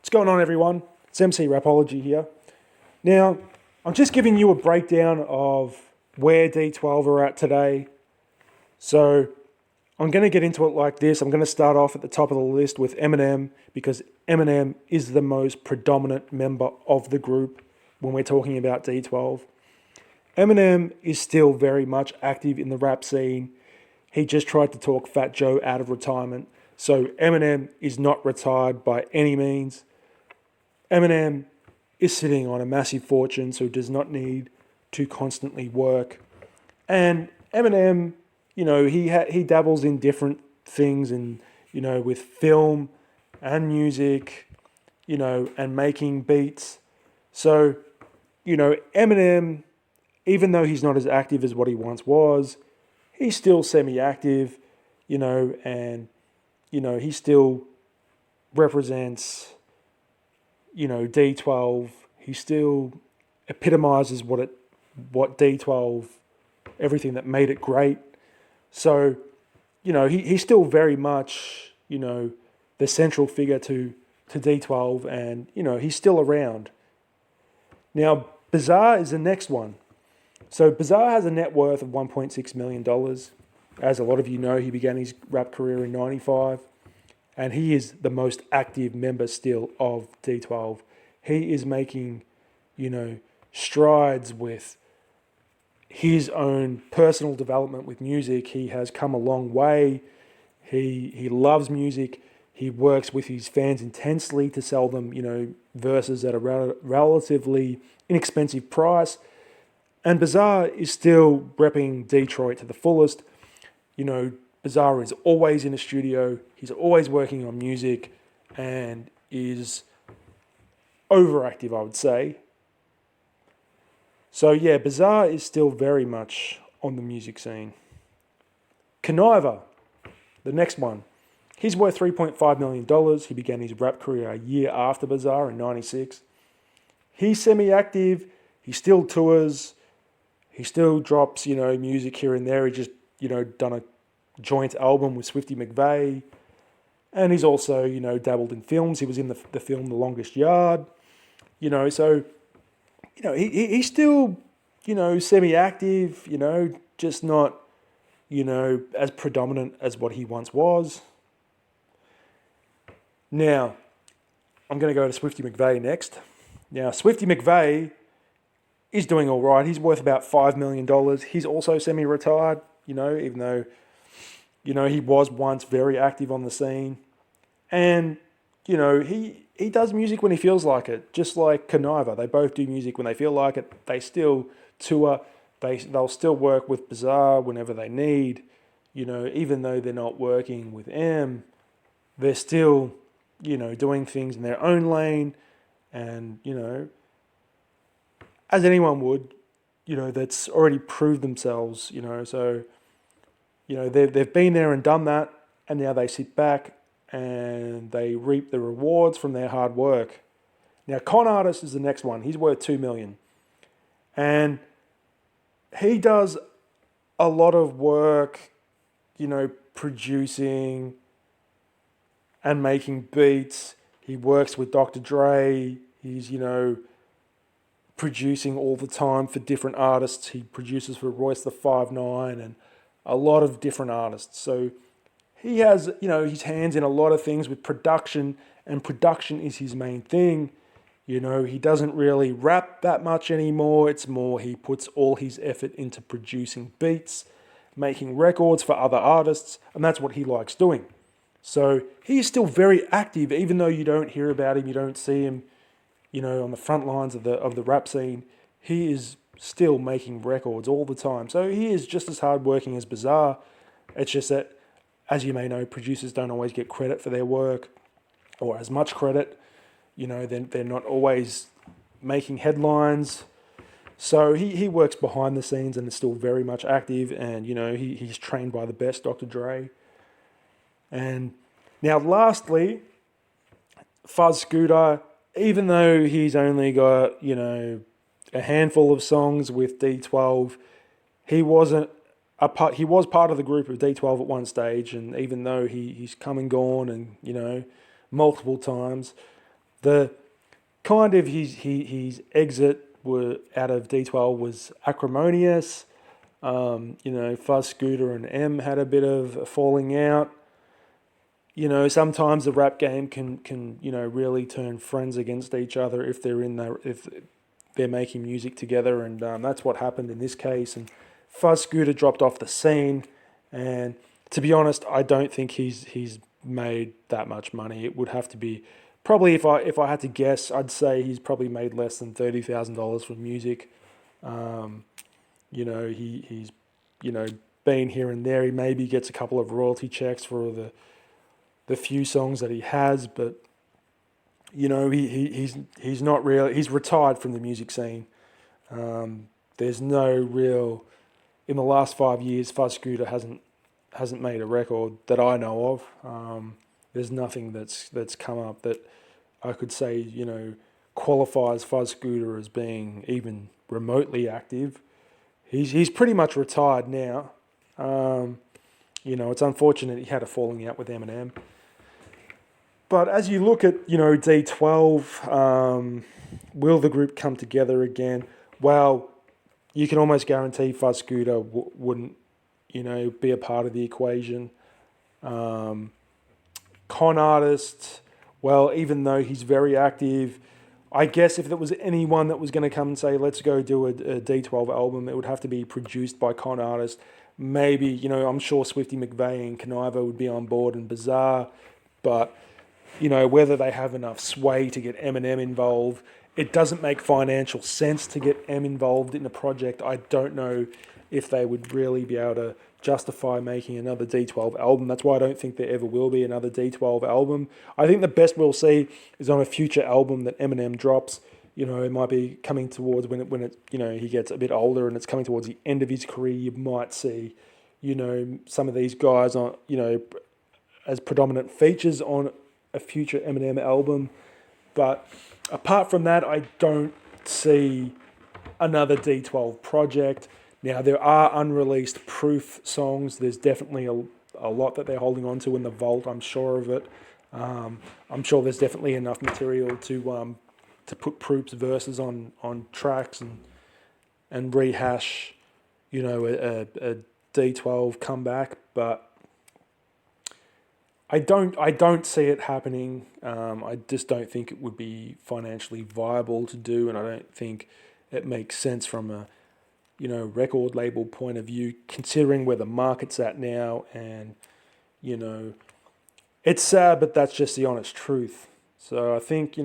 What's going on, everyone? It's MC Rapology here. Now, I'm just giving you a breakdown of where D12 are at today. So, I'm going to get into it like this. I'm going to start off at the top of the list with Eminem because Eminem is the most predominant member of the group when we're talking about D12. Eminem is still very much active in the rap scene. He just tried to talk Fat Joe out of retirement. So Eminem is not retired by any means. Eminem is sitting on a massive fortune, so does not need to constantly work. And Eminem, he dabbles in different things and, with film and music, and making beats. So, Eminem, even though he's not as active as what he once was, he's still semi-active, and, he still represents, D12. He still epitomizes what D12, everything that made it great. So, he's still very much, the central figure to D12 and, he's still around. Now, Bizarre is the next one. So Bizarre has a net worth of $1.6 million. As a lot of you know, he began his rap career in 95, and he is the most active member still of D12. He is making, strides with his own personal development with music. He has come a long way. He loves music. He works with his fans intensely to sell them, verses at a relatively inexpensive price. And Bizarre is still repping Detroit to the fullest. Bizarre is always in a studio. He's always working on music and is overactive, I would say. So yeah, Bizarre is still very much on the music scene. Conniver, the next one. He's worth $3.5 million. He began his rap career a year after Bizarre in 96. He's semi-active. He still tours. He still drops, music here and there. He just, done a joint album with Swifty McVeigh. And he's also, dabbled in films. He was in the film The Longest Yard. He's still, semi-active, just not, as predominant as what he once was. Now, I'm going to go to Swifty McVeigh next. Now, Swifty McVeigh is doing all right. He's worth about $5 million. He's also semi-retired, even though, he was once very active on the scene. And, he does music when he feels like it, just like Conniver. They both do music when they feel like it. They still tour. They'll still work with Bizarre whenever they need. Even though they're not working with M, they're still, doing things in their own lane. And, as anyone would, that's already proved themselves, so, they've been there and done that, and now they sit back and they reap the rewards from their hard work. Now, Con Artist is the next one. He's worth $2 million. And he does a lot of work, producing and making beats. He works with Dr. Dre. He's, producing all the time for different artists. He produces for Royce the 5'9" and a lot of different artists. So he has, his hands in a lot of things with production, and production is his main thing. He doesn't really rap that much anymore. It's more he puts all his effort into producing beats, making records for other artists, and that's what he likes doing. So he is still very active, even though you don't hear about him, you don't see him, on the front lines of the rap scene. He is still making records all the time. So he is just as hardworking as Bizarre. It's just that, as you may know, producers don't always get credit for their work, or as much credit. They're not always making headlines. So he works behind the scenes and is still very much active. And, he's trained by the best, Dr. Dre. And now lastly, Fuzz Scooter, even though he's only got, a handful of songs with D12, he was part of the group of D12 at one stage, and even though he's come and gone and, multiple times, The kind of his exit were out of D12 was acrimonious. Fuzz Scooter and M had a bit of a falling out. Sometimes the rap game can really turn friends against each other if they're making music together, and that's what happened in this case. And Fuzz Scooter dropped off the scene, and to be honest, I don't think he's made that much money. It would have to be probably, if I had to guess, I'd say he's probably made less than $30,000 from music. He's been here and there. He maybe gets a couple of royalty checks for the few songs that he has, but he's not real. He's retired from the music scene. There's no real, in the last 5 years, Fuzz Scooter hasn't made a record that I know of. There's nothing that's come up that I could say qualifies Fuzz Scooter as being even remotely active. He's pretty much retired now. It's unfortunate he had a falling out with Eminem. But as you look at, D12, will the group come together again? Well, you can almost guarantee Fuzz Scooter wouldn't, be a part of the equation. Con Artist, well, even though he's very active, I guess if there was anyone that was going to come and say, let's go do a D12 album, it would have to be produced by Con Artist. Maybe, I'm sure Swifty McVeigh and Conniva would be on board and Bizarre, but whether they have enough sway to get Eminem involved. It doesn't make financial sense to get M involved in a project. I don't know if they would really be able to justify making another D12 album. That's why I don't think there ever will be another D12 album. I think the best we'll see is on a future album that Eminem drops. It might be coming towards when it he gets a bit older and it's coming towards the end of his career. You might see, some of these guys on, as predominant features on a future Eminem album. But apart from that, I don't see another D12 project. Now, there are unreleased Proof songs. There's definitely a lot that they're holding on to in the vault. I'm sure of it. I'm sure there's definitely enough material to put Proof's verses on tracks and rehash, a D12 comeback. But I don't see it happening. I just don't think it would be financially viable to do, and I don't think it makes sense from a record label point of view, considering where the market's at now. And it's sad, but that's just the honest truth. So I think